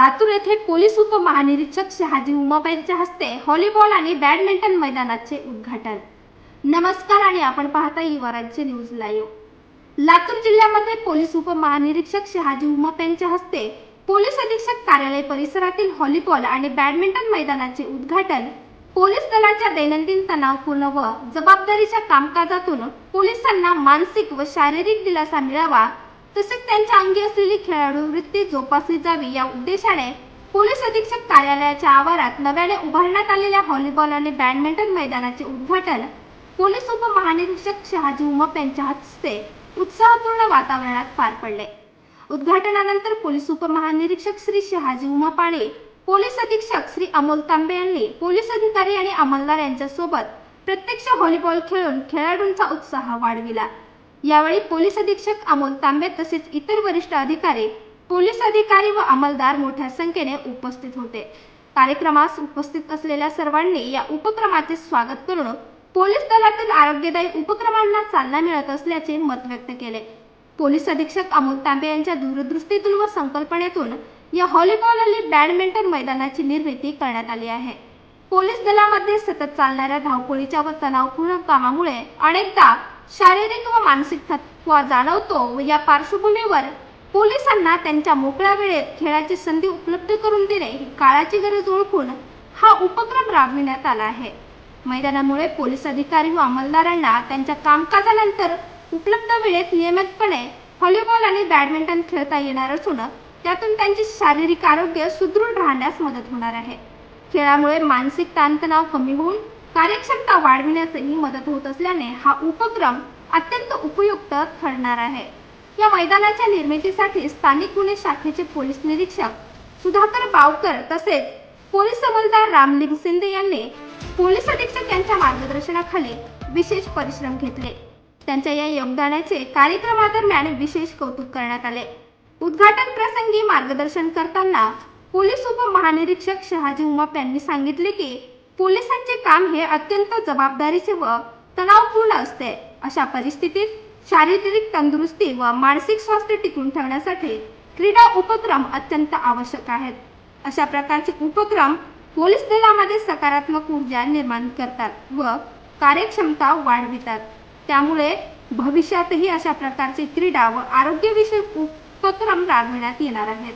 लातूर येथे पोलीस उपमहानिरीक्षक शहाजी उमाप यांच्या हस्ते व्हॉलीबॉल आणि बॅडमिंटन मैदानाचे उद्घाटन। नमस्कार आणि आपण पाहता युवा राज्य न्यूज लाईव्ह। लातूर जिल्ह्यामध्ये पोलीस उपमहानिरीक्षक शहाजी उमाप यांच्या हस्ते पोलीस अधीक्षक कार्यालय परिसरातील व्हॉलीबॉल आणि बॅडमिंटन मैदानाचे उद्घाटन। पोलीस दलाच्या दैनंदिन तणावपूर्ण व जबाबदारीच्या कामकाजातून पोलिसांना मानसिक व शारीरिक दिलासा मिळावा, तसेच त्यांच्या अंगी असलेली खेळाडू वृत्ती जोपासली जावी या उद्देशाने पोलीस अधीक्षक कार्यालयाच्या आवारात नव्याने उभारण्यात आलेल्या व्हॉलीबॉल आणि बॅडमिंटन मैदानाचे उद्घाटन पोलीस उपमहानिरीक्षक शहाजी उमाप यांच्या हस्ते उत्साहपूर्ण वातावरणात पार पडले। उद्घाटनानंतर पोलीस उपमहानिरीक्षक श्री शहाजी उमाप आणि पोलीस अधीक्षक श्री अमोल तांबे यांनी पोलीस अधिकारी आणि अंमलदार यांच्यासोबत प्रत्यक्ष व्हॉलीबॉल खेळून खेळाडूंचा उत्साह वाढविला। यावेळी पोलीस अधीक्षक अमोल तांबे तसेच इतर वरिष्ठ अधिकारी, पोलीस अधिकारी व अंमलदार मोठ्या संख्येने उपस्थित होते। कार्यक्रमास उपस्थित असलेल्या सर्वांनी या उपक्रमाचे स्वागत करून पोलीस दलातील आरोग्यदायी उपक्रमांना चालना मिळत असल्याचे मत व्यक्त केले। पोलीस अधीक्षक अमोल तांबे यांच्या दूरदृष्टीतून व संकल्पनेतून या व्हॉलीबॉल आणि बॅडमिंटन मैदानाची निर्मिती करण्यात आली आहे। पोलीस दलामध्ये सतत चालणाऱ्या धावपळीच्या व तणावपूर्ण कामामुळे अनेकदा शारीरिक व मानसिक थकवा जाणवतो व या पार्श्वभूमीवर पोलिसांना त्यांच्या मोकळ्या वेळेत खेळाची संधी उपलब्ध करून देणे ही काळाची गरज ओळखून हा उपक्रम राबविण्यात आला आहे। मैदानामुळे पोलीस अधिकारी व अंमलदारांना त्यांच्या कामकाजानंतर उपलब्ध वेळेत नियमितपणे व्हॉलीबॉल आणि बॅडमिंटन खेळता येणार असून त्यातून त्यांचे शारीरिक आरोग्य सुदृढ राहण्यास मदत होणार आहे। खेळामुळे मानसिक ताणतणाव कमी होऊन कार्यक्षमता वाढविण्यासही मदत होत असल्याने हा उपक्रम अत्यंत उपयुक्त ठरणार आहे। या मैदानाच्या निर्मितीसाठी स्थानिक गुन्हे शाखेचे पोलीस निरीक्षक सुधाकर बावकर तसेच पोलीस अंमलदार रामलिंग शिंदे यांनी पोलीस अधीक्षक यांच्या मार्गदर्शनाखाली विशेष परिश्रम घेतले। त्यांच्या या योगदानाचे कार्यक्रमादरम्यान विशेष कौतुक करण्यात आले। उद्घाटन प्रसंगी मार्गदर्शन करताना पोलीस उपमहानिरीक्षक शहाजी उमाप यांनी सांगितले की पोलिसांचे काम हे अत्यंत जबाबदारीचे व तणावपूर्ण असते। अशा परिस्थितीत शारीरिक तंदुरुस्ती व मानसिक स्वास्थ्य टिकवून ठेवण्यासाठी क्रीडा उपक्रम अत्यंत आवश्यक आहेत। अशा प्रकारचे उपक्रम पोलीस दलामध्ये सकारात्मक ऊर्जा निर्माण करतात व कार्यक्षमता वाढवितात। त्यामुळे भविष्यातही अशा प्रकारचे क्रीडा व आरोग्यविषयक उपक्रम राबविण्यात येणार आहेत।